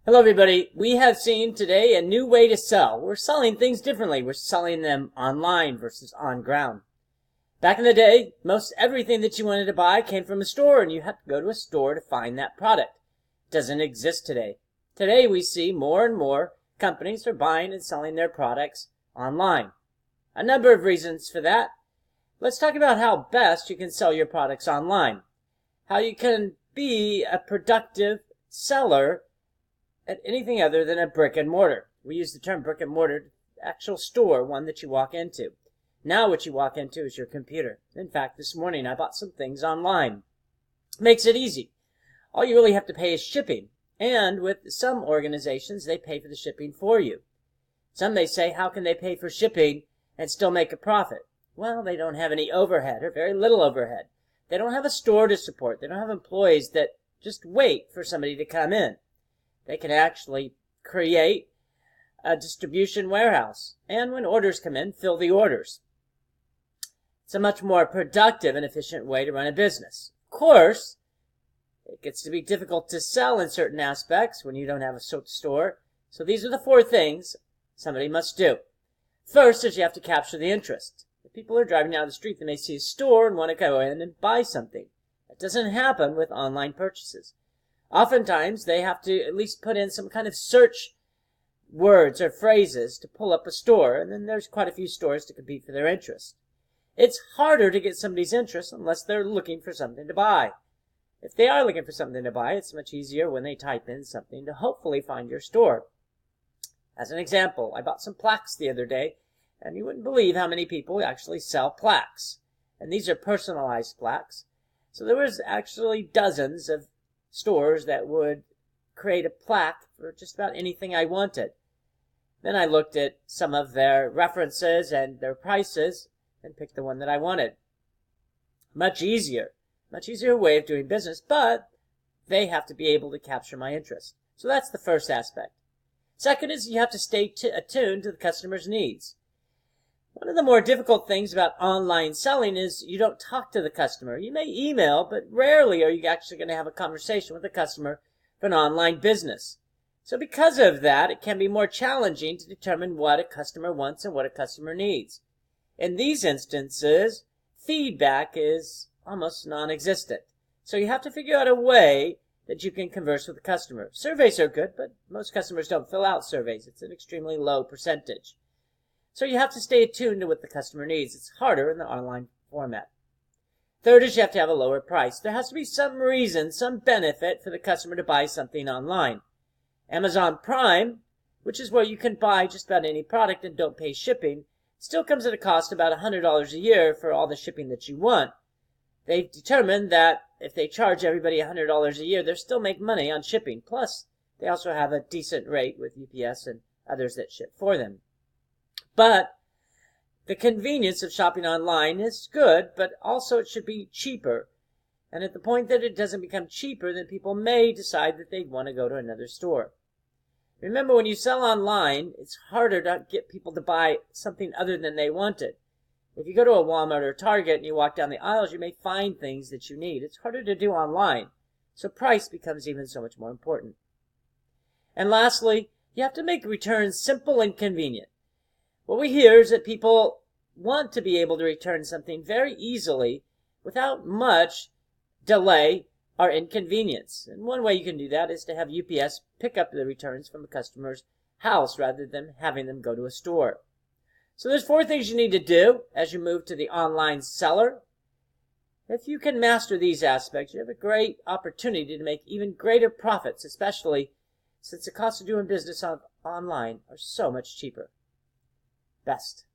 Hello everybody. We have seen today a new way to sell. We're selling things differently. We're selling them online versus on ground. Back in the day, most everything that you wanted to buy came from a store and you had to go to a store to find that product. It doesn't exist today. Today we see more and more companies are buying and selling their products online. A number of reasons for that. Let's talk about how best you can sell your products online. How you can be a productive seller at anything other than a brick and mortar. We use the term brick and mortar, actual store, one that you walk into. Now what you walk into is your computer. In fact, this morning I bought some things online. Makes it easy. All you really have to pay is shipping. And with some organizations, they pay for the shipping for you. Some may say, how can they pay for shipping and still make a profit? Well, they don't have any overhead or very little overhead. They don't have a store to support. They don't have employees that just wait for somebody to come in. They can actually create a distribution warehouse. And when orders come in, fill the orders. It's a much more productive and efficient way to run a business. Of course, it gets to be difficult to sell in certain aspects when you don't have a store. So these are the 4 things somebody must do. First is you have to capture the interest. If people are driving down the street, they may see a store and want to go in and buy something. That doesn't happen with online purchases. Oftentimes, they have to at least put in some kind of search words or phrases to pull up a store, and then there's quite a few stores to compete for their interest. It's harder to get somebody's interest unless they're looking for something to buy. If they are looking for something to buy, it's much easier when they type in something to hopefully find your store. As an example, I bought some plaques the other day, and you wouldn't believe how many people actually sell plaques. And these are personalized plaques. So there was actually dozens of stores that would create a plaque for just about anything I wanted. Then I looked at some of their references and their prices and picked the one that I wanted. Much easier way of doing business, but they have to be able to capture my interest. So that's the first aspect. Second is you have to stay attuned to the customer's needs. One of the more difficult things about online selling is you don't talk to the customer. You may email, but rarely are you actually going to have a conversation with the customer for an online business. So because of that, it can be more challenging to determine what a customer wants and what a customer needs. In these instances, feedback is almost non-existent. So you have to figure out a way that you can converse with the customer. Surveys are good, but most customers don't fill out surveys. It's an extremely low percentage. So you have to stay attuned to what the customer needs. It's harder in the online format. Third is you have to have a lower price. There has to be some reason, some benefit for the customer to buy something online. Amazon Prime, which is where you can buy just about any product and don't pay shipping, still comes at a cost of about $100 a year for all the shipping that you want. They've determined that if they charge everybody $100 a year, they'll still make money on shipping. Plus, they also have a decent rate with UPS and others that ship for them. But the convenience of shopping online is good, but also it should be cheaper. And at the point that it doesn't become cheaper, then people may decide that they want to go to another store. Remember, when you sell online, it's harder to get people to buy something other than they wanted. If you go to a Walmart or Target and you walk down the aisles, you may find things that you need. It's harder to do online. So price becomes even so much more important. And lastly, you have to make returns simple and convenient. What we hear is that people want to be able to return something very easily without much delay or inconvenience. And one way you can do that is to have UPS pick up the returns from a customer's house rather than having them go to a store. So there's 4 things you need to do as you move to the online seller. If you can master these aspects, you have a great opportunity to make even greater profits, especially since the costs of doing business online are so much cheaper. Best.